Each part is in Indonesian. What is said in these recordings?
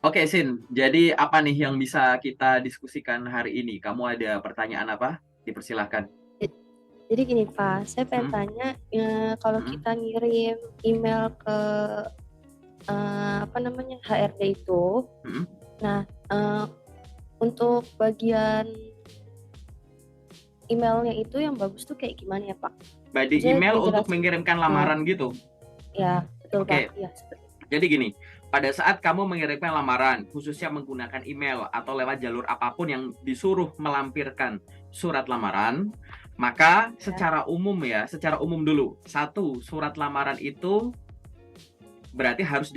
Oke, Sin. Jadi apa nih yang bisa kita diskusikan hari ini? Kamu ada pertanyaan apa? Dipersilahkan. J- Jadi gini Pak, saya pengen Hmm, tanya, kalau hmm, kita ngirim email ke apa namanya HRD itu, hmm. nah eh, untuk bagian emailnya itu yang bagus tuh kayak gimana ya Pak? Body Saya email untuk dijelasin, mengirimkan eh, lamaran gitu. ya betul Pak, Oke, ya seperti jadi gini. Pada saat kamu mengirimkan lamaran, khususnya menggunakan email atau lewat jalur apapun yang disuruh melampirkan surat lamaran, maka ya. secara umum dulu. Satu, surat lamaran itu berarti harus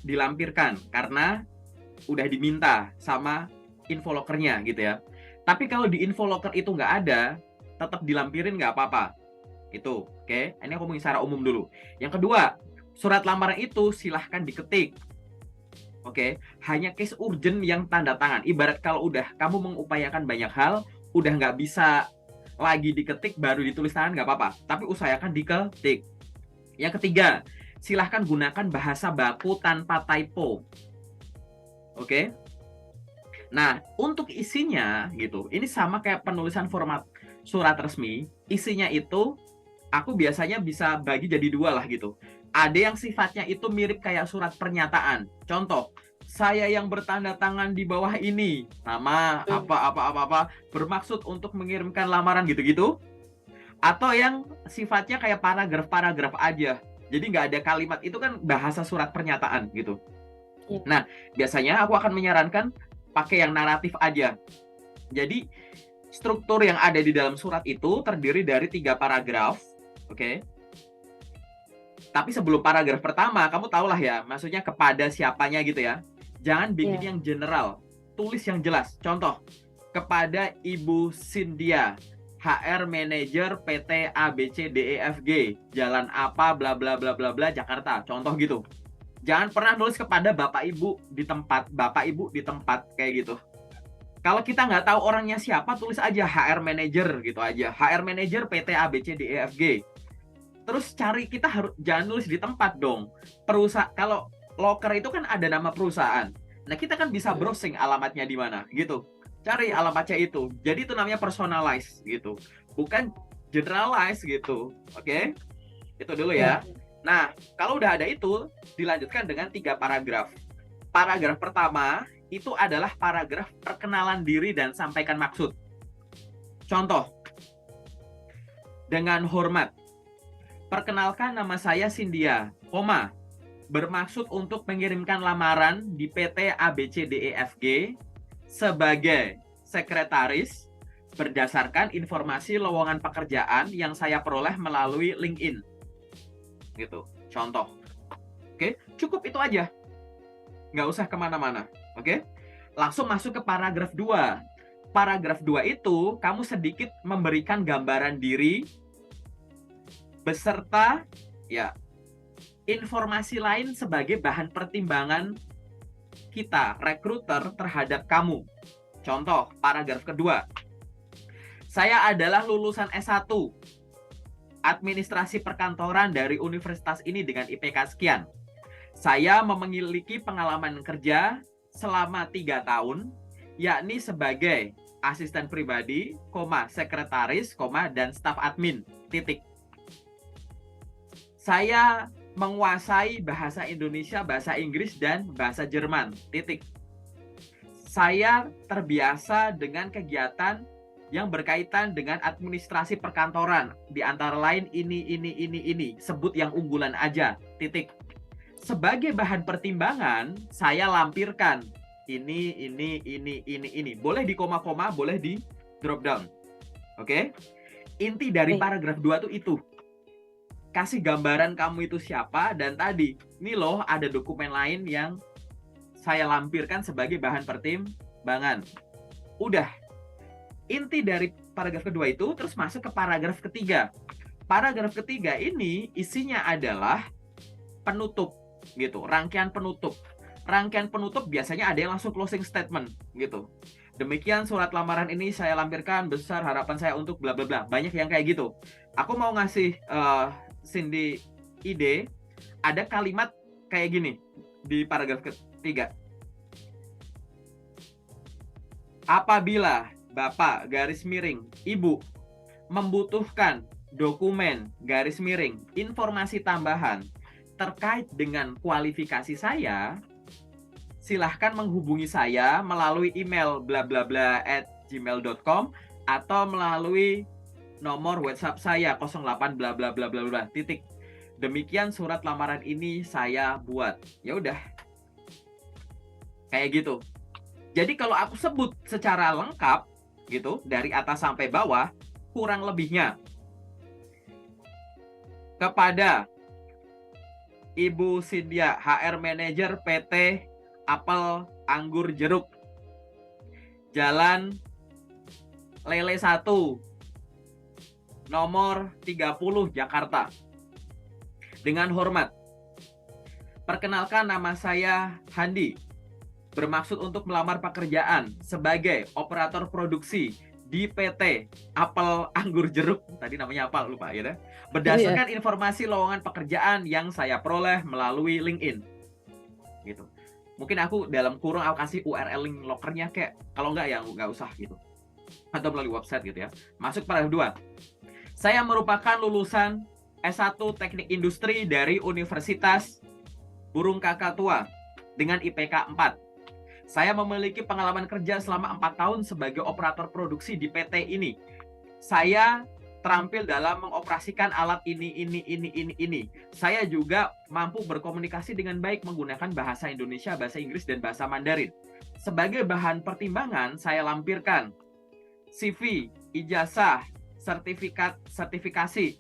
dilampirkan karena udah diminta sama infolokernya gitu ya. Tapi kalau di infoloker itu nggak ada, tetap dilampirin nggak apa-apa. Itu, oke? Ini aku ngomongin secara umum dulu. Yang kedua, surat lamaran itu silahkan diketik. Oke, hanya case urgent yang tanda tangan. Ibarat kalau udah kamu mengupayakan banyak hal, udah nggak bisa lagi diketik, baru ditulis tangan nggak apa-apa. Tapi usahakan diketik. Yang ketiga, silahkan gunakan bahasa baku tanpa typo. Oke? Nah, untuk isinya gitu, ini sama kayak penulisan format surat resmi. Isinya itu aku biasanya bisa bagi jadi dua lah gitu. Ada yang sifatnya itu mirip kayak surat pernyataan. Contoh, saya yang bertanda tangan di bawah ini, nama Hmm, apa bermaksud untuk mengirimkan lamaran gitu-gitu. Atau yang sifatnya kayak paragraf-paragraf aja. Jadi nggak ada kalimat, itu kan bahasa surat pernyataan gitu. ya, Nah, biasanya aku akan menyarankan pakai yang naratif aja. Jadi, struktur yang ada di dalam surat itu terdiri dari 3 paragraf, oke? Okay? Tapi sebelum paragraf pertama, kamu tahulah ya, maksudnya kepada siapanya gitu ya. Jangan bikin ya, yang general, tulis yang jelas. Contoh, kepada Ibu Cynthia, HR Manager PT ABCDEFG, Jalan apa bla bla bla bla bla Jakarta. Contoh gitu. Jangan pernah nulis kepada Bapak Ibu di tempat, Bapak Ibu di tempat kayak gitu. Kalau kita nggak tahu orangnya siapa, tulis aja HR Manager gitu aja. HR Manager PT ABCDEFG. Terus cari, kita harus jangan nulis di tempat dong. Perusahaan, kalau loker itu kan ada nama perusahaan. Nah, kita kan bisa hmm, browsing alamatnya di mana gitu. Cari alamatnya itu. Jadi itu namanya personalize gitu. Bukan generalize gitu. Oke? Itu dulu ya, ya. Nah, kalau udah ada itu, dilanjutkan dengan 3 paragraf. Paragraf pertama itu adalah paragraf perkenalan diri dan sampaikan maksud. Contoh, dengan hormat, perkenalkan nama saya Cynthia, koma, bermaksud untuk mengirimkan lamaran di PT ABCDEFG sebagai sekretaris berdasarkan informasi lowongan pekerjaan yang saya peroleh melalui LinkedIn. Gitu, contoh. Oke, cukup itu aja. Nggak usah kemana-mana. Oke, langsung masuk ke paragraf 2. Paragraf 2 itu kamu sedikit memberikan gambaran diri beserta ya informasi lain sebagai bahan pertimbangan kita rekruter terhadap kamu. Contoh, paragraf kedua. Saya adalah lulusan S1 Administrasi Perkantoran dari universitas ini dengan IPK sekian. Saya memiliki pengalaman kerja selama 3 tahun, yakni sebagai asisten pribadi, sekretaris, dan staf admin. Titik. Saya menguasai bahasa Indonesia, bahasa Inggris, dan bahasa Jerman. Titik. Saya terbiasa dengan kegiatan yang berkaitan dengan administrasi perkantoran. Di antara lain ini. Sebut yang unggulan aja. Titik. Sebagai bahan pertimbangan, saya lampirkan ini. Boleh di koma-koma, boleh di drop down. Oke? Inti dari baik, paragraf 2 tuh itu. Kasih gambaran kamu itu siapa, dan tadi, ini loh ada dokumen lain yang saya lampirkan sebagai bahan pertimbangan. Udah, inti dari paragraf kedua itu terus masuk ke paragraf ketiga. Paragraf ketiga ini isinya adalah penutup gitu, rangkaian penutup. Rangkaian penutup biasanya ada yang langsung closing statement gitu. Demikian surat lamaran ini saya lampirkan, besar harapan saya untuk bla bla bla. Banyak yang kayak gitu. Aku mau ngasih Cindy ide, ada kalimat kayak gini di paragraf ketiga. apabila Bapak garis miring Ibu membutuhkan dokumen garis miring informasi tambahan terkait dengan kualifikasi saya, silahkan menghubungi saya melalui email blablabla@gmail.com atau melalui nomor WhatsApp saya 08 bla bla bla bla bla titik. Demikian surat lamaran ini saya buat. Ya udah. Kayak gitu. Jadi kalau aku sebut secara lengkap gitu dari atas sampai bawah, kurang lebihnya kepada Ibu Cynthia, HR Manager PT Apel Anggur Jeruk, Jalan Lele 1, nomor 30, Jakarta. Dengan hormat, perkenalkan nama saya Handi, bermaksud untuk melamar pekerjaan sebagai operator produksi di PT Apel Anggur Jeruk. Tadi namanya apa lupa ya. Berdasarkan informasi lowongan pekerjaan yang saya peroleh melalui LinkedIn. Gitu. Mungkin aku dalam kurung aku kasih URL link lokernya kayak, kalau enggak ya enggak usah gitu. Atau melalui website gitu ya. Masuk paragraf 2. Saya merupakan lulusan S1 Teknik Industri dari Universitas Burung Kakatua dengan IPK 4. Saya memiliki pengalaman kerja selama 4 tahun sebagai operator produksi di PT ini. Saya terampil dalam mengoperasikan alat ini. Saya juga mampu berkomunikasi dengan baik menggunakan bahasa Indonesia, bahasa Inggris, dan bahasa Mandarin. Sebagai bahan pertimbangan, saya lampirkan CV, ijazah, sertifikasi,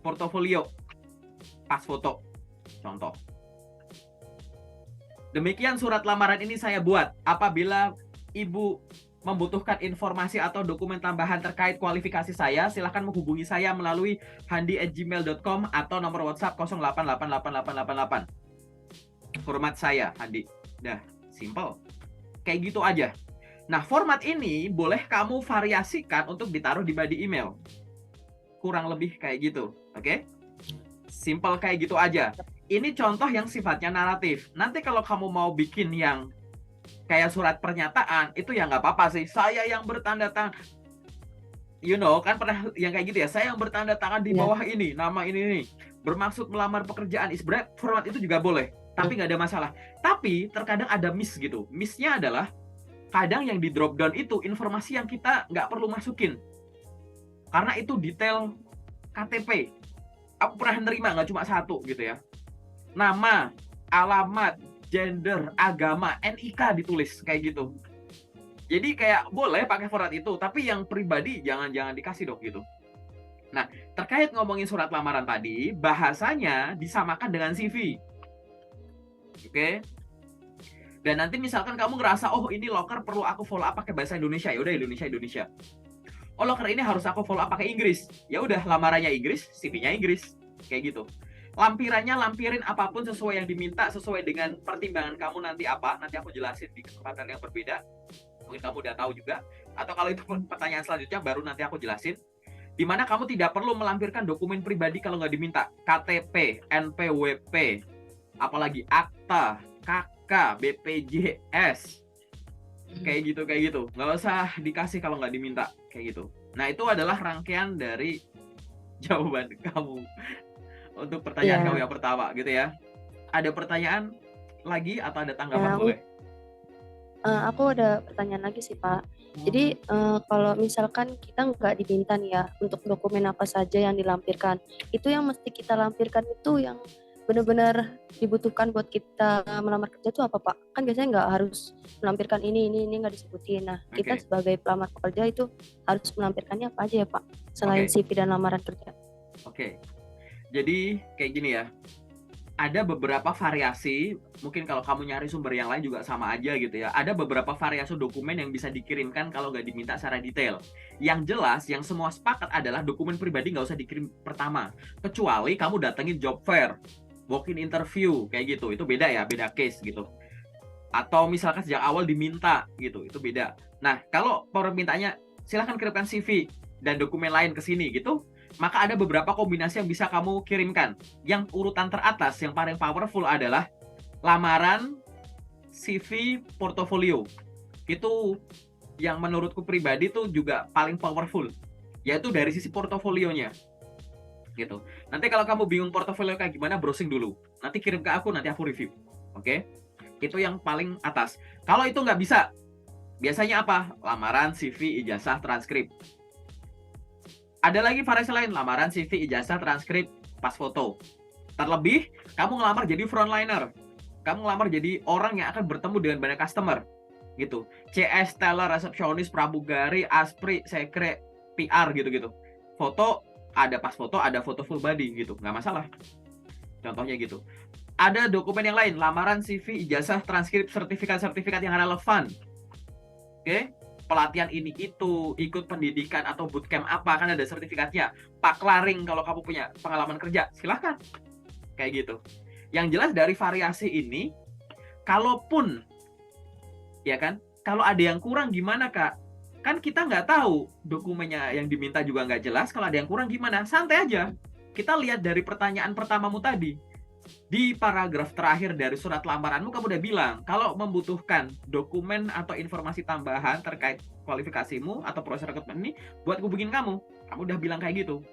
portofolio, pas foto, contoh. Demikian surat lamaran ini saya buat. Apabila Ibu membutuhkan informasi atau dokumen tambahan terkait kualifikasi saya, silahkan menghubungi saya melalui handi@gmail.com atau nomor WhatsApp 08888888. Format saya, Handi. Dah, simple. Kayak gitu aja. Nah, format ini boleh kamu variasikan untuk ditaruh di body email. Kurang lebih kayak gitu, oke? Simple kayak gitu aja. Ini contoh yang sifatnya naratif. Nanti kalau kamu mau bikin yang kayak surat pernyataan, itu ya nggak apa-apa sih. Saya yang bertanda tangan, kan pernah yang kayak gitu ya. Saya yang bertanda tangan di bawah ini, nama ini, bermaksud melamar pekerjaan. Sebenarnya format itu juga boleh, tapi nggak ada masalah. Tapi terkadang ada miss gitu. Missnya adalah kadang yang di drop down itu informasi yang kita nggak perlu masukin. Karena itu detail KTP. Aku pernah nerima nggak cuma satu gitu ya. Nama, alamat, gender, agama, NIK ditulis kayak gitu. Jadi kayak boleh pakai format itu, tapi yang pribadi jangan dikasih dong gitu. Nah, terkait ngomongin surat lamaran tadi, bahasanya disamakan dengan CV. Oke? Dan nanti misalkan kamu ngerasa, oh ini loker perlu aku follow up pakai bahasa Indonesia, ya udah Indonesia. Oh loker ini harus aku follow up pakai Inggris, ya udah lamarannya Inggris, CV-nya Inggris, kayak gitu. Lampirin apapun sesuai yang diminta, sesuai dengan pertimbangan kamu nanti apa. Nanti aku jelasin di kesempatan yang berbeda. Mungkin kamu udah tahu juga. Atau kalau itu pertanyaan selanjutnya, baru nanti aku jelasin. Dimana kamu tidak perlu melampirkan dokumen pribadi kalau nggak diminta. KTP, NPWP, apalagi akta, KK, BPJS. Kayak gitu. Nggak usah dikasih kalau nggak diminta. Kayak gitu. Nah, itu adalah rangkaian dari jawaban kamu untuk pertanyaan kamu yang pertama gitu ya. Ada pertanyaan lagi atau ada tanggapan boleh? Aku ada pertanyaan lagi sih Pak. Jadi kalau misalkan kita nggak diminta nih ya untuk dokumen apa saja yang dilampirkan, itu yang mesti kita lampirkan itu yang benar-benar dibutuhkan buat kita melamar kerja itu apa Pak? Kan biasanya nggak harus melampirkan ini nggak disebutin. Nah, kita sebagai pelamar pekerja itu harus melampirkannya apa aja ya Pak? Selain CV dan lamaran kerja. Oke. Jadi kayak gini ya, ada beberapa variasi, mungkin kalau kamu nyari sumber yang lain juga sama aja gitu ya. Ada beberapa variasi dokumen yang bisa dikirimkan kalau nggak diminta secara detail. Yang jelas, yang semua sepakat adalah dokumen pribadi nggak usah dikirim pertama. Kecuali kamu datengin job fair, walk-in interview, kayak gitu. Itu beda ya, beda case gitu. Atau misalkan sejak awal diminta gitu, itu beda. Nah, kalau permintaannya silahkan kirimkan CV dan dokumen lain ke sini gitu, maka ada beberapa kombinasi yang bisa kamu kirimkan. Yang urutan teratas, yang paling powerful adalah lamaran, CV, portofolio. Itu yang menurutku pribadi tuh juga paling powerful, yaitu dari sisi portofolionya gitu. Nanti kalau kamu bingung portofolio kayak gimana, browsing dulu. Nanti kirim ke aku, nanti aku review. Oke? Itu yang paling atas. Kalau itu nggak bisa, biasanya apa? Lamaran, CV, ijazah, transkrip. Ada lagi variasi lain, lamaran, CV, ijazah, transkrip, pas foto. Terlebih, kamu ngelamar jadi frontliner. Kamu ngelamar jadi orang yang akan bertemu dengan banyak customer. Gitu. CS, teller, resepsionis, pramugari, aspri, sekre, PR gitu-gitu. Foto, ada pas foto, ada foto full body gitu. Nggak masalah. Contohnya gitu. Ada dokumen yang lain, lamaran, CV, ijazah, transkrip, sertifikat-sertifikat yang relevan. Oke? Pelatihan ini itu, ikut pendidikan atau bootcamp apa, kan ada sertifikatnya. Paklaring kalau kamu punya pengalaman kerja, silahkan. Kayak gitu. Yang jelas dari variasi ini, kalaupun, ya kan, kalau ada yang kurang gimana Kak? Kan kita nggak tahu dokumennya yang diminta juga nggak jelas, kalau ada yang kurang gimana? Santai aja. Kita lihat dari pertanyaan pertamamu tadi. Di paragraf terakhir dari surat lamaranmu kamu udah bilang kalau membutuhkan dokumen atau informasi tambahan terkait kualifikasimu atau proses rekrutmen ini buat hubungin kamu. Kamu udah bilang kayak gitu.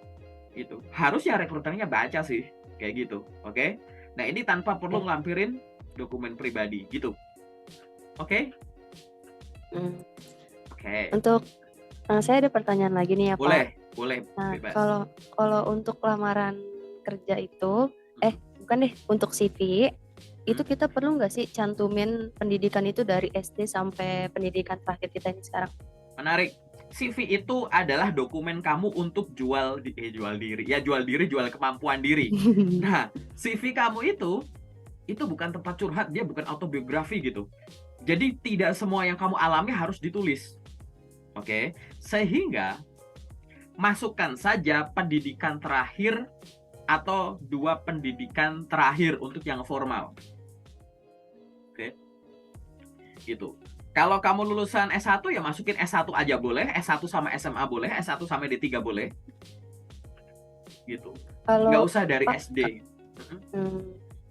Gitu. Harusnya rekruternya baca sih kayak gitu. Oke? Nah, ini tanpa perlu ngelampirin dokumen pribadi gitu. Oke? Oke. Untuk saya ada pertanyaan lagi nih ya Pak. Boleh. Nah, Bebas. kalau untuk lamaran kerja itu, bukan deh, untuk CV, itu kita perlu nggak sih cantumin pendidikan itu dari SD sampai pendidikan terakhir kita ini sekarang? Menarik. CV itu adalah dokumen kamu untuk jual diri. Ya, jual kemampuan diri. Nah, CV kamu itu bukan tempat curhat, dia bukan autobiografi gitu. Jadi tidak semua yang kamu alami harus ditulis. Oke? Sehingga masukkan saja pendidikan terakhir atau 2 pendidikan terakhir untuk yang formal. Oke. Gitu. Kalau kamu lulusan S1 ya masukin S1 aja boleh, S1 sama SMA boleh, S1 sama D3 boleh. Gitu. Nggak usah dari SD.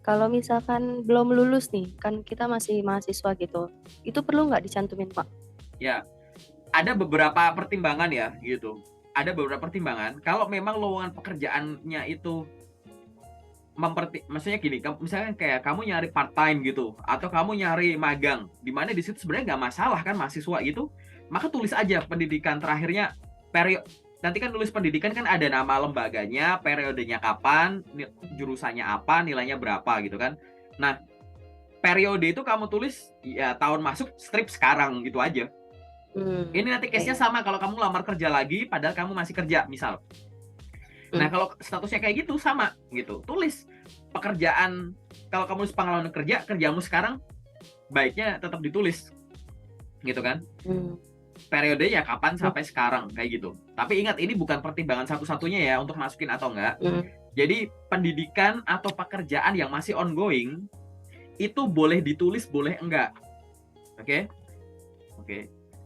Kalau misalkan belum lulus nih, kan kita masih mahasiswa gitu, itu perlu nggak dicantumin Pak? Ya, ada beberapa pertimbangan ya gitu. Ada beberapa pertimbangan. Kalau memang lowongan pekerjaannya itu maksudnya gini, misalnya kayak kamu nyari part time gitu, atau kamu nyari magang, di mana di situ sebenarnya nggak masalah kan mahasiswa itu, maka tulis aja pendidikan terakhirnya nanti kan tulis pendidikan kan ada nama lembaganya, periodenya kapan, jurusannya apa, nilainya berapa gitu kan. Nah, periode itu kamu tulis ya tahun masuk strip sekarang gitu aja. Ini nanti case-nya sama kalau kamu lamar kerja lagi padahal kamu masih kerja misal. Nah, kalau statusnya kayak gitu sama gitu. Tulis pekerjaan, kalau kamu nulis pengalaman kerjamu sekarang baiknya tetap ditulis. Gitu kan? Periodenya kapan sampai sekarang kayak gitu. Tapi ingat ini bukan pertimbangan satu-satunya ya untuk masukin atau enggak. Jadi pendidikan atau pekerjaan yang masih ongoing itu boleh ditulis boleh enggak. Oke,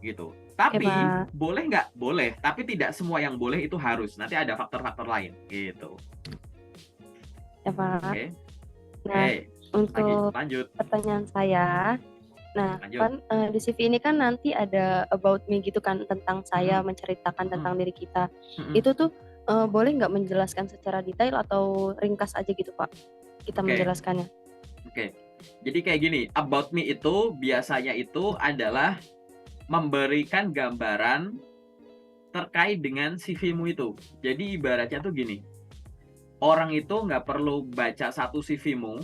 gitu. Tapi boleh nggak? Boleh. Tapi tidak semua yang boleh itu harus. Nanti ada faktor-faktor lain gitu. Ya Pak. Oke. Nah, untuk lanjut. Pertanyaan saya, nah kan di CV ini kan nanti ada about me gitu kan, tentang saya, menceritakan tentang diri kita. Itu tuh boleh nggak menjelaskan secara detail atau ringkas aja gitu Pak, kita menjelaskannya? Oke. Jadi kayak gini, about me itu biasanya itu adalah memberikan gambaran terkait dengan CV-mu itu. Jadi ibaratnya tuh gini, orang itu nggak perlu baca satu CV-mu,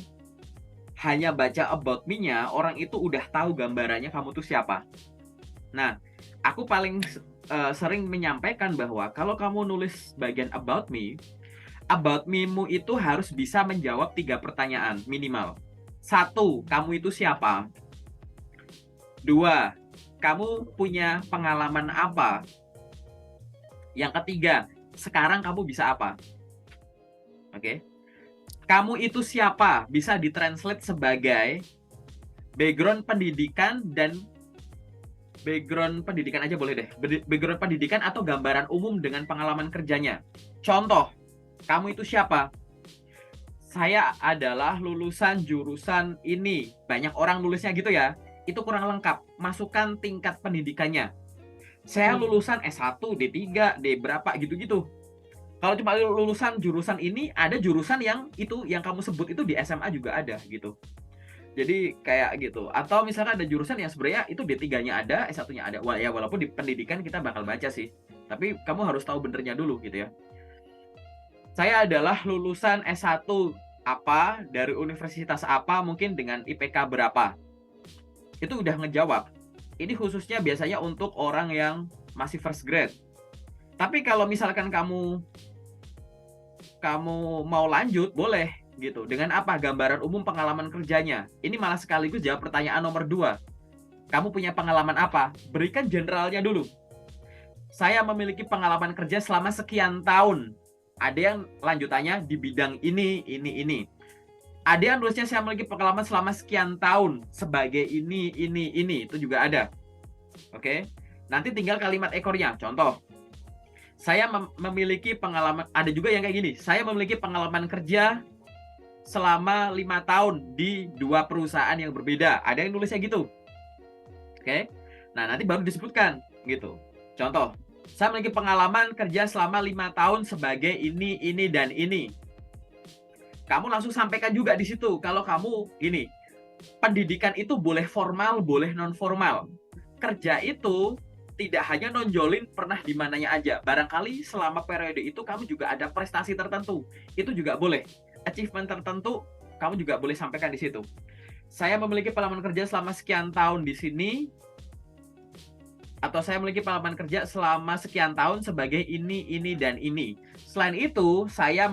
hanya baca about me-nya, orang itu udah tahu gambarannya kamu tuh siapa. Nah, aku paling sering menyampaikan bahwa kalau kamu nulis bagian about me-mu itu harus bisa menjawab 3 pertanyaan minimal. 1, kamu itu siapa? 2, kamu punya pengalaman apa? Yang ketiga, sekarang kamu bisa apa? Oke. Kamu itu siapa? Bisa ditranslate sebagai background pendidikan dan background pendidikan aja boleh deh. Background pendidikan atau gambaran umum dengan pengalaman kerjanya. Contoh, kamu itu siapa? Saya adalah lulusan jurusan ini. Banyak orang nulisnya gitu ya. Itu kurang lengkap. Masukkan tingkat pendidikannya. Saya lulusan S1, D3, D berapa gitu-gitu. Kalau cuma lulusan jurusan ini, ada jurusan yang itu yang kamu sebut itu di SMA juga ada gitu. Jadi kayak gitu. Atau misalkan ada jurusan yang sebenarnya itu D3-nya ada, S1-nya ada. Wah, ya walaupun di pendidikan kita bakal baca sih. Tapi kamu harus tahu benernya dulu gitu ya. Saya adalah lulusan S1 apa, dari universitas apa, mungkin dengan IPK berapa. Itu udah ngejawab. Ini khususnya biasanya untuk orang yang masih first grade. Tapi kalau misalkan kamu mau lanjut, boleh gitu. Dengan apa? Gambaran umum pengalaman kerjanya. Ini malah sekaligus jawab pertanyaan nomor 2. Kamu punya pengalaman apa? Berikan generalnya dulu. Saya memiliki pengalaman kerja selama sekian tahun. Ada yang lanjutannya di bidang ini. Ada yang nulisnya saya memiliki pengalaman selama sekian tahun sebagai ini. Itu juga ada. Oke. Nanti tinggal kalimat ekornya. Contoh, saya memiliki pengalaman, ada juga yang kayak gini, saya memiliki pengalaman kerja selama 5 tahun di 2 perusahaan yang berbeda. Ada yang nulisnya gitu. Oke. Nah, nanti baru disebutkan gitu. Contoh, saya memiliki pengalaman kerja selama 5 tahun sebagai ini, dan ini. Kamu langsung sampaikan juga di situ. Kalau kamu gini, pendidikan itu boleh formal, boleh non formal. Kerja itu tidak hanya nonjolin pernah di mananya aja. Barangkali selama periode itu kamu juga ada prestasi tertentu. Itu juga boleh. Achievement tertentu kamu juga boleh sampaikan di situ. Saya memiliki pengalaman kerja selama sekian tahun di sini, atau saya memiliki pengalaman kerja selama sekian tahun sebagai ini, dan ini. Selain itu, saya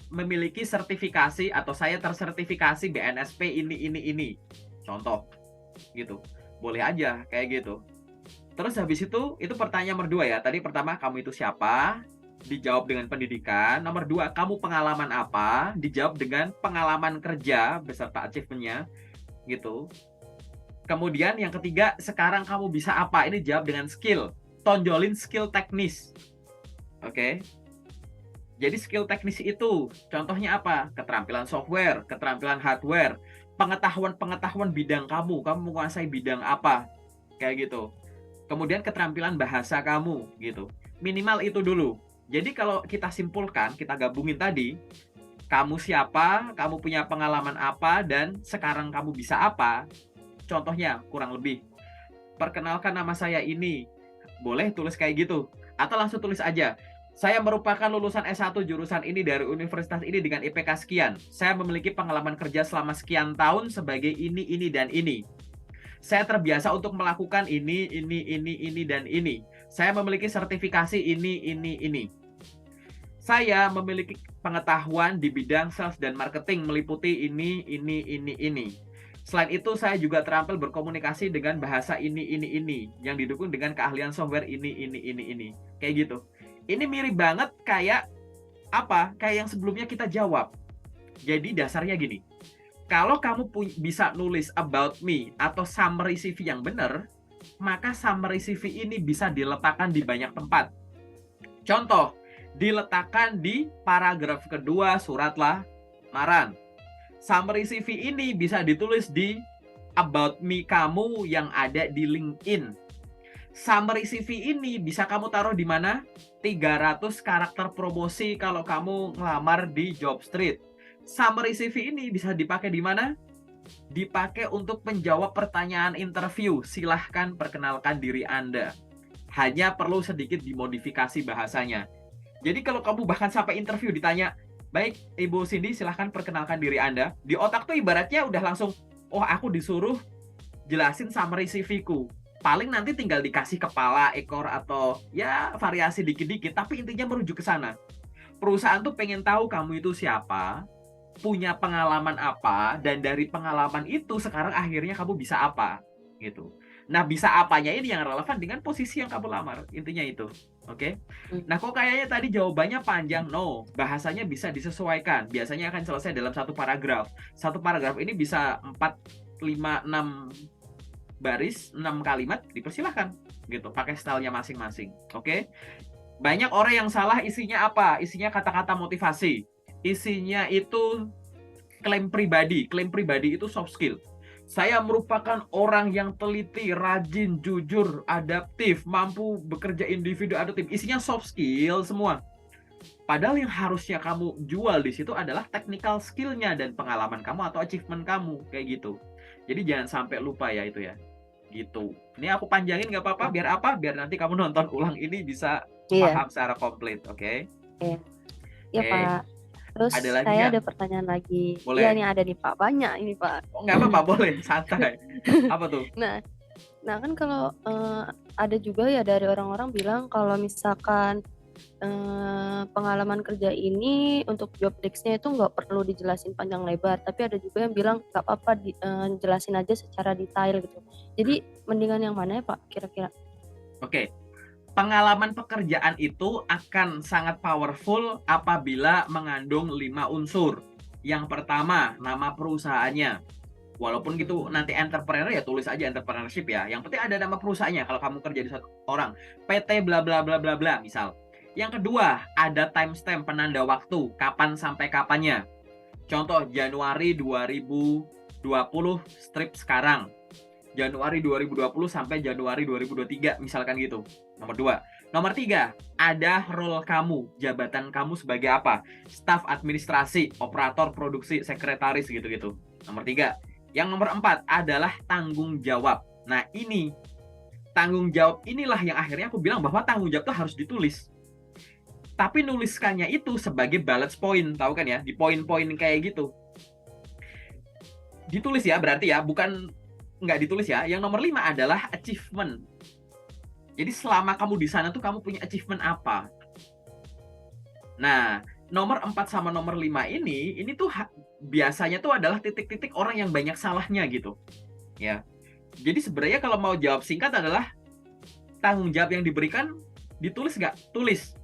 memiliki sertifikasi atau saya tersertifikasi BNSP ini. Contoh, gitu. Boleh aja kayak gitu. Terus habis itu pertanyaan nomor 2 ya. Tadi pertama, kamu itu siapa? Dijawab dengan pendidikan. Nomor 2, kamu pengalaman apa? Dijawab dengan pengalaman kerja beserta achievement-nya, gitu. Kemudian yang ketiga, sekarang kamu bisa apa? Ini jawab dengan skill. Tonjolin skill teknis. Oke. Jadi skill teknis itu contohnya apa? Keterampilan software, keterampilan hardware, pengetahuan bidang kamu menguasai bidang apa? Kayak gitu. Kemudian keterampilan bahasa kamu gitu. Minimal itu dulu. Jadi kalau kita simpulkan, kita gabungin tadi, kamu siapa, kamu punya pengalaman apa, dan sekarang kamu bisa apa? Contohnya kurang lebih, perkenalkan nama saya ini. Boleh tulis kayak gitu. Atau langsung tulis aja, saya merupakan lulusan S1 jurusan ini dari universitas ini dengan IPK sekian. Saya memiliki pengalaman kerja selama sekian tahun sebagai ini, dan ini. Saya terbiasa untuk melakukan ini, dan ini. Saya memiliki sertifikasi ini. Saya memiliki pengetahuan di bidang sales dan marketing meliputi ini. Selain itu, saya juga terampil berkomunikasi dengan bahasa ini, yang didukung dengan keahlian software ini. Kayak gitu. Ini mirip banget kayak apa? Kayak yang sebelumnya kita jawab. Jadi dasarnya gini. Kalau kamu bisa nulis about me atau summary CV yang benar, maka summary CV ini bisa diletakkan di banyak tempat. Contoh, diletakkan di paragraf kedua surat lamaran. Summary CV ini bisa ditulis di about me kamu yang ada di LinkedIn. Summary CV ini bisa kamu taruh di mana? 300 karakter promosi kalau kamu ngelamar di Jobstreet. Summary CV ini bisa dipakai di mana? Dipakai untuk menjawab pertanyaan interview. Silahkan perkenalkan diri Anda. Hanya perlu sedikit dimodifikasi bahasanya. Jadi kalau kamu bahkan sampai interview ditanya, baik Ibu Cindy, silahkan perkenalkan diri Anda. Di otak tuh ibaratnya udah langsung, oh aku disuruh jelasin summary CV-ku. Paling nanti tinggal dikasih kepala, ekor, atau ya variasi dikit-dikit, tapi intinya merujuk ke sana. Perusahaan tuh pengen tahu kamu itu siapa, punya pengalaman apa, dan dari pengalaman itu sekarang akhirnya kamu bisa apa gitu. Nah, bisa apanya ini yang relevan dengan posisi yang kamu lamar. Intinya itu. Oke. Nah, kok kayaknya tadi jawabannya panjang? No, bahasanya bisa disesuaikan. Biasanya akan selesai dalam satu paragraf. Satu paragraf ini bisa 4, 5, 6 baris, 6 kalimat, dipersilahkan gitu. Pakai stylenya masing-masing. Oke. Banyak orang yang salah isinya apa? Isinya kata-kata motivasi. Isinya itu klaim pribadi. Klaim pribadi itu soft skill. Saya merupakan orang yang teliti, rajin, jujur, adaptif, mampu bekerja individu atau tim. Isinya soft skill semua. Padahal yang harusnya kamu jual di situ adalah technical skill-nya dan pengalaman kamu atau achievement kamu, kayak gitu. Jadi jangan sampai lupa ya itu ya. Gitu. Ini aku panjangin nggak apa-apa, biar apa? Biar nanti kamu nonton ulang ini bisa Iya, paham secara komplit, oke? iya. Iya, Oke. Pak. Terus Ada lagi saya nggak? ada pertanyaan lagi. Iya Boleh. nih ada nih Pak, banyak ini Pak. Oh, nggak apa-apa, boleh, santai. Apa tuh? Nah, nah kan kalau ada juga ya dari orang-orang bilang kalau misalkan pengalaman kerja ini untuk job desk-nya itu nggak perlu dijelasin panjang lebar, tapi ada juga yang bilang nggak apa-apa jelasin aja secara detail gitu. Jadi mendingan yang mana ya Pak kira-kira? Oke. Pengalaman pekerjaan itu akan sangat powerful apabila mengandung 5 unsur. Yang pertama, nama perusahaannya. Walaupun gitu nanti entrepreneur ya tulis aja entrepreneurship ya. Yang penting ada nama perusahaannya kalau kamu kerja di satu orang. PT bla bla bla bla bla misal. Yang kedua, ada timestamp penanda waktu, kapan sampai kapannya. Contoh Januari 2020 strip sekarang. Januari 2020 sampai Januari 2023 misalkan gitu. Nomor 2. Nomor 3, ada role kamu, jabatan kamu sebagai apa? Staf administrasi, operator produksi, sekretaris gitu-gitu. Nomor 3. Yang nomor 4 adalah tanggung jawab. Nah, ini tanggung jawab inilah yang akhirnya aku bilang bahwa tanggung jawab itu harus ditulis. Tapi nuliskannya itu sebagai bullet point, tahu kan ya? Di poin-poin kayak gitu. Ditulis ya berarti ya, bukan nggak ditulis ya. Yang nomor 5 adalah achievement. Jadi selama kamu di sana tuh kamu punya achievement apa? Nah, nomor 4 sama nomor 5 ini tuh biasanya tuh adalah titik-titik orang yang banyak salahnya gitu. Ya. Jadi sebenarnya kalau mau jawab singkat adalah tanggung jawab yang diberikan ditulis nggak? Tulis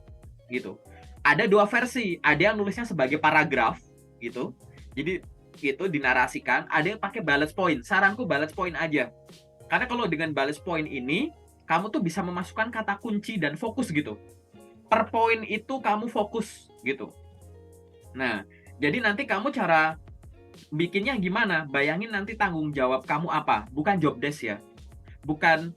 gitu. Ada 2 versi, ada yang nulisnya sebagai paragraf gitu. Jadi itu dinarasikan, ada yang pakai bullet point. Saranku bullet point aja. Karena kalau dengan bullet point ini, kamu tuh bisa memasukkan kata kunci dan fokus gitu. Per poin itu kamu fokus gitu. Nah, jadi nanti kamu cara bikinnya gimana? Bayangin nanti tanggung jawab kamu apa? Bukan job desk ya. Bukan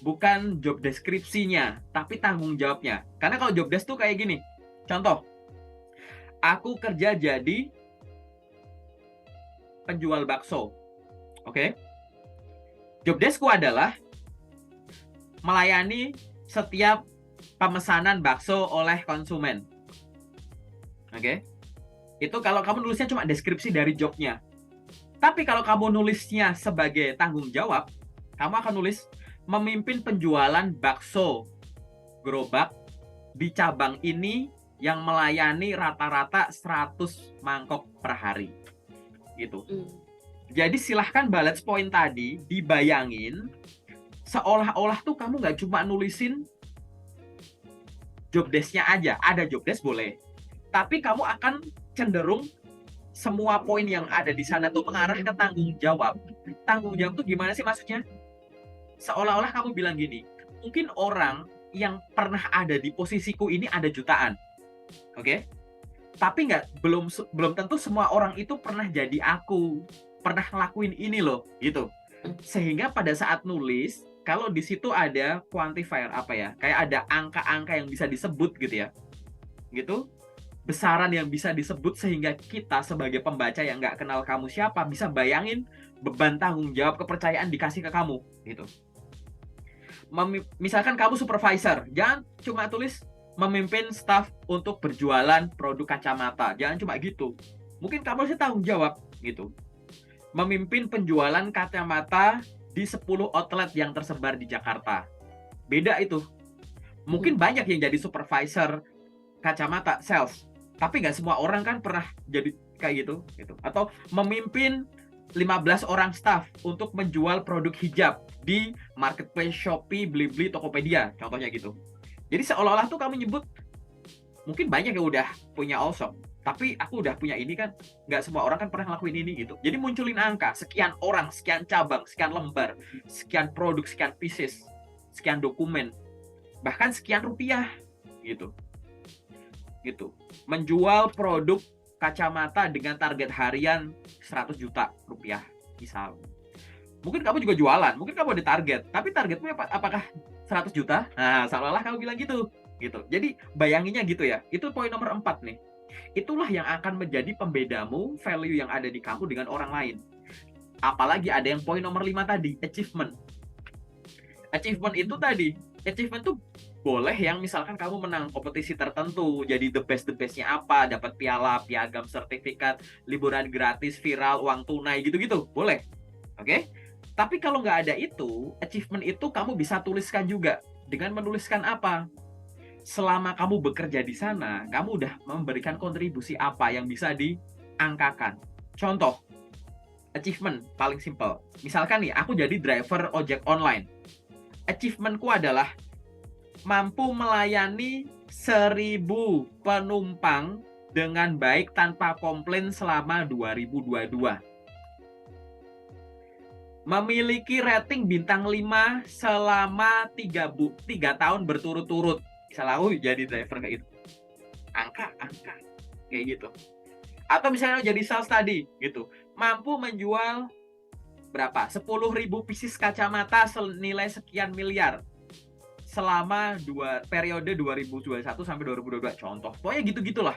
bukan job deskripsinya, tapi tanggung jawabnya. Karena kalau job desk tuh kayak gini. Contoh, aku kerja jadi penjual bakso. Oke? Job deskku adalah melayani setiap pemesanan bakso oleh konsumen. Oke? Itu kalau kamu nulisnya cuma deskripsi dari jobnya. Tapi kalau kamu nulisnya sebagai tanggung jawab, kamu akan nulis memimpin penjualan bakso gerobak di cabang ini yang melayani rata-rata 100 mangkok per hari. Gitu. Jadi silahkan bullet point tadi dibayangin seolah-olah tuh kamu nggak cuma nulisin job desk-nya aja. Ada job desk boleh. Tapi kamu akan cenderung semua poin yang ada di sana tuh mengarah ke tanggung jawab. Tanggung jawab tuh gimana sih maksudnya? Seolah-olah kamu bilang gini, mungkin orang yang pernah ada di posisiku ini ada jutaan. Oke? Tapi belum tentu semua orang itu pernah jadi aku, pernah ngelakuin ini loh, gitu. Sehingga pada saat nulis, kalau di situ ada quantifier apa ya, kayak ada angka-angka yang bisa disebut gitu ya, gitu, besaran yang bisa disebut sehingga kita sebagai pembaca yang nggak kenal kamu siapa bisa bayangin beban tanggung jawab kepercayaan dikasih ke kamu, gitu. Misalkan kamu supervisor, jangan cuma tulis memimpin staf untuk berjualan produk kacamata. Jangan cuma gitu. Mungkin kamu harus tanggung jawab gitu. Memimpin penjualan kacamata di 10 outlet yang tersebar di Jakarta. Beda itu. Mungkin banyak yang jadi supervisor kacamata sales. Tapi nggak semua orang kan pernah jadi kayak gitu. Atau memimpin 15 orang staff untuk menjual produk hijab di marketplace Shopee, Blibli, Tokopedia. Contohnya gitu. Jadi seolah-olah tuh kamu nyebut, mungkin banyak yang udah punya all shop, tapi aku udah punya ini kan, nggak semua orang kan pernah ngelakuin ini gitu. Jadi munculin angka, sekian orang, sekian cabang, sekian lembar, sekian produk, sekian pieces, sekian dokumen, bahkan sekian rupiah gitu. Menjual produk kacamata dengan target harian 100 juta rupiah misal. Mungkin kamu juga jualan, mungkin kamu ada target, tapi targetmu apakah 100 juta? Nah, seolah-olah kamu bilang gitu. Jadi bayanginnya gitu ya. Itu poin nomor 4 nih. Itulah yang akan menjadi pembedamu, value yang ada di kamu dengan orang lain. Apalagi ada yang poin nomor 5 tadi, achievement. Achievement itu tadi, achievement tuh boleh yang misalkan kamu menang kompetisi tertentu, jadi the bestnya apa, dapat piala, piagam, sertifikat, liburan gratis, viral, uang tunai, gitu-gitu, boleh. Oke? Tapi kalau nggak ada itu, achievement itu kamu bisa tuliskan juga. Dengan menuliskan apa? Selama kamu bekerja di sana, kamu udah memberikan kontribusi apa yang bisa diangkakan. Contoh, achievement paling simple. Misalkan nih, aku jadi driver ojek online. Achievementku adalah mampu melayani 1.000 penumpang dengan baik tanpa komplain selama 2022. Memiliki rating bintang 5 selama 3 tahun berturut-turut. Misalnya aku jadi driver kayak gitu. Angka kayak gitu. Atau misalnya jadi sales tadi gitu. Mampu menjual berapa? 10.000 pieces kacamata senilai sekian miliar selama periode 2021 sampai 2022. Contoh. Pokoknya gitu-gitulah.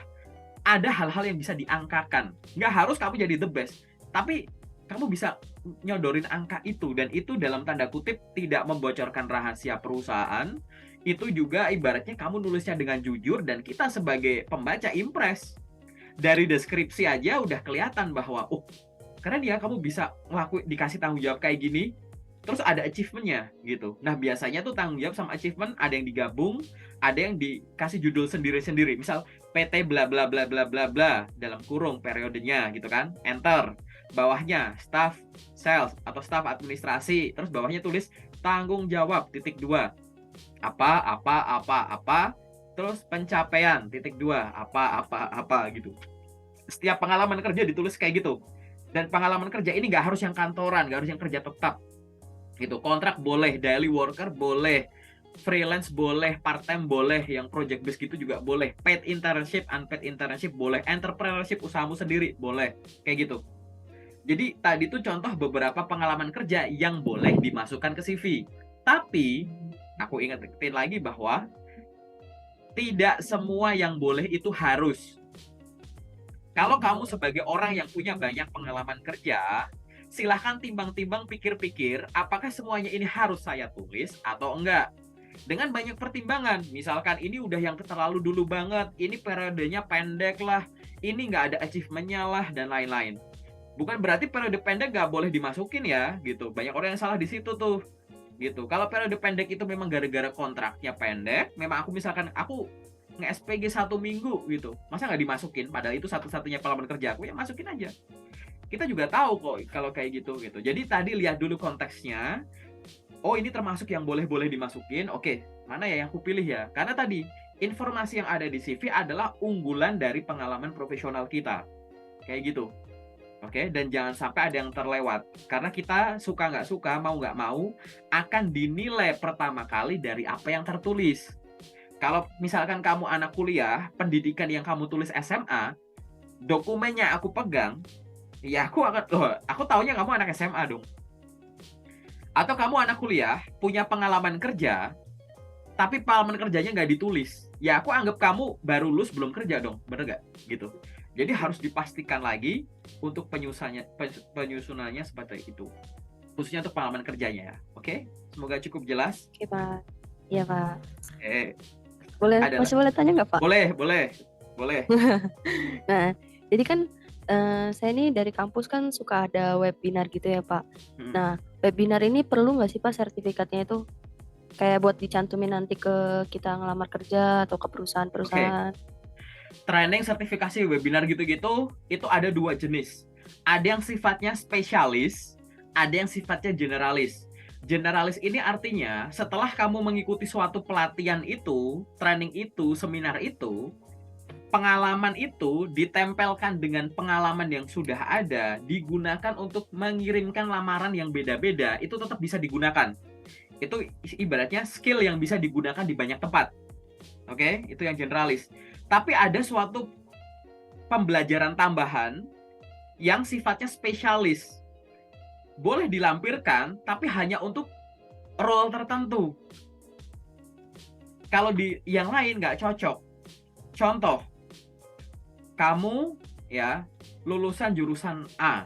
Ada hal-hal yang bisa diangkakan. Nggak harus kamu jadi the best. Tapi kamu bisa nyodorin angka itu, dan itu dalam tanda kutip tidak membocorkan rahasia perusahaan. Itu juga ibaratnya kamu nulisnya dengan jujur, dan kita sebagai pembaca impress. Dari deskripsi aja udah kelihatan bahwa keren ya kamu bisa dikasih tanggung jawab kayak gini, terus ada achievement-nya gitu. Nah, biasanya tuh tanggung jawab sama achievement ada yang digabung, ada yang dikasih judul sendiri-sendiri. Misal PT bla bla bla bla bla bla dalam kurung periodenya gitu kan. Enter. Bawahnya staff sales atau staff administrasi, terus bawahnya tulis tanggung jawab titik 2. Apa, terus pencapaian titik 2, apa gitu. Setiap pengalaman kerja ditulis kayak gitu. Dan pengalaman kerja ini nggak harus yang kantoran, nggak harus yang kerja tetap gitu. Kontrak boleh, daily worker boleh, freelance boleh, part time boleh, yang project based gitu juga boleh, paid internship, unpaid internship boleh, entrepreneurship usahamu sendiri boleh, kayak gitu. Jadi tadi tuh contoh beberapa pengalaman kerja yang boleh dimasukkan ke CV. Tapi aku ingetin lagi bahwa tidak semua yang boleh itu harus. Kalau kamu sebagai orang yang punya banyak pengalaman kerja, silahkan timbang-timbang, pikir-pikir apakah semuanya ini harus saya tulis atau enggak. Dengan banyak pertimbangan, misalkan ini udah yang terlalu dulu banget, ini periodenya pendek lah, ini nggak ada achievement-nya lah, dan lain-lain. Bukan berarti periode pendek nggak boleh dimasukin ya, gitu. Banyak orang yang salah di situ tuh, gitu. Kalau periode pendek itu memang gara-gara kontraknya pendek, memang aku nge-SPG 1 minggu gitu, masa nggak dimasukin? Padahal itu satu-satunya pengalaman kerja aku, ya masukin aja. Kita juga tahu kok kalau kayak gitu. Jadi tadi lihat dulu konteksnya. Oh, ini termasuk yang boleh dimasukin. Oke, mana ya yang aku pilih ya? Karena tadi informasi yang ada di CV adalah unggulan dari pengalaman profesional kita. Kayak gitu. Oke, dan jangan sampai ada yang terlewat. Karena kita suka nggak suka, mau nggak mau, akan dinilai pertama kali dari apa yang tertulis. Kalau misalkan kamu anak kuliah, pendidikan yang kamu tulis SMA, dokumennya aku pegang, ya aku taunya kamu anak SMA dong. Atau kamu anak kuliah, punya pengalaman kerja, tapi pengalaman kerjanya nggak ditulis, ya aku anggap kamu baru lulus belum kerja dong, bener nggak? Gitu. Jadi harus dipastikan lagi untuk penyusunannya seperti itu. Khususnya untuk pengalaman kerjanya ya. Oke? Semoga cukup jelas. Oke, Pak. Iya, Pak. Masih boleh tanya nggak, Pak? Boleh. Nah, jadi kan saya ini dari kampus kan suka ada webinar gitu ya, Pak. Nah, webinar ini perlu nggak sih, Pak, sertifikatnya itu? Kayak buat dicantumin nanti ke kita ngelamar kerja atau ke perusahaan-perusahaan. Training, sertifikasi, webinar gitu-gitu, itu ada 2 jenis. Ada yang sifatnya spesialis, ada yang sifatnya generalis. Generalis ini artinya setelah kamu mengikuti suatu pelatihan itu, training itu, seminar itu, pengalaman itu ditempelkan dengan pengalaman yang sudah ada, digunakan untuk mengirimkan lamaran yang beda-beda, itu tetap bisa digunakan. Itu ibaratnya skill yang bisa digunakan di banyak tempat. Oke, itu yang generalis. Tapi ada suatu pembelajaran tambahan yang sifatnya spesialis. boleh dilampirkan, tapi hanya untuk role tertentu. Kalau di yang lain nggak cocok. Contoh, kamu ya lulusan jurusan A,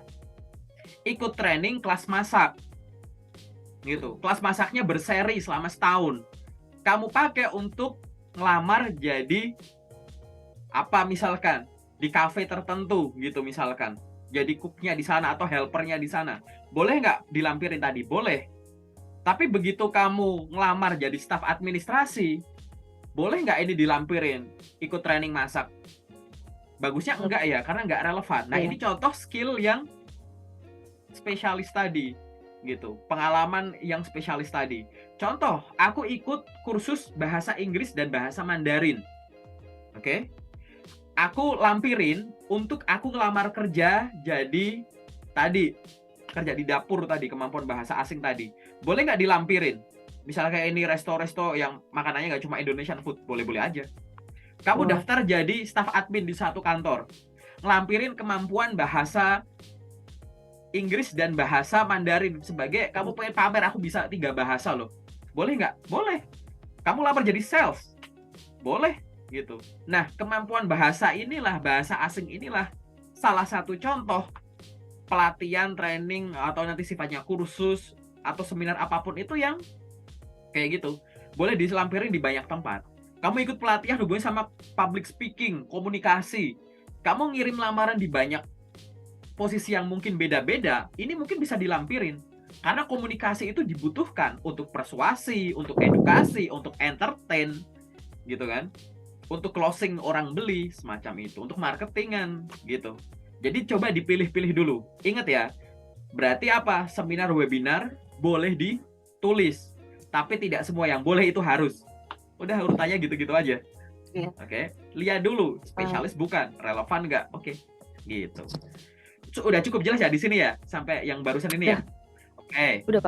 ikut training kelas masak, gitu. Kelas masaknya berseri selama setahun. Kamu pakai untuk ngelamar jadi apa misalkan di kafe tertentu gitu misalkan. Jadi cooknya di sana atau helpernya di sana. Boleh nggak dilampirin tadi? Boleh. Tapi begitu kamu ngelamar jadi staf administrasi, boleh nggak ini dilampirin? Ikut training masak? Bagusnya enggak ya, karena nggak relevan. Nah, ini contoh skill yang spesialis tadi, gitu. Pengalaman yang spesialis tadi. Contoh, aku ikut kursus bahasa Inggris dan bahasa Mandarin. Oke? Aku lampirin untuk aku ngelamar kerja jadi tadi, kerja di dapur tadi, kemampuan bahasa asing tadi. Boleh nggak dilampirin? Misalnya kayak ini resto-resto yang makanannya nggak cuma Indonesian food, boleh-boleh aja. Kamu daftar jadi staf admin di satu kantor. Ngelampirin kemampuan bahasa Inggris dan bahasa Mandarin sebagai kamu pengen pamer aku bisa 3 bahasa loh. Boleh nggak? Boleh. Kamu lamar jadi sales? Boleh gitu. Nah, kemampuan bahasa inilah, bahasa asing inilah salah satu contoh pelatihan, training, atau nanti sifatnya kursus atau seminar apapun itu yang kayak gitu. Boleh dilampirin di banyak tempat. Kamu ikut pelatihan hubungannya sama public speaking, komunikasi. Kamu ngirim lamaran di banyak posisi yang mungkin beda-beda, ini mungkin bisa dilampirin. Karena komunikasi itu dibutuhkan untuk persuasi, untuk edukasi, untuk entertain, gitu kan. Untuk closing orang beli, semacam itu. Untuk marketingan, gitu. Jadi coba dipilih-pilih dulu. Ingat ya, berarti apa? Seminar, webinar, boleh ditulis. Tapi tidak semua yang boleh itu harus. Udah urutannya gitu-gitu aja. Oke, lihat dulu, spesialis bukan, relevan nggak? Oke, gitu. Udah cukup jelas ya di sini ya, sampai yang barusan ini ya? Oke. Udah,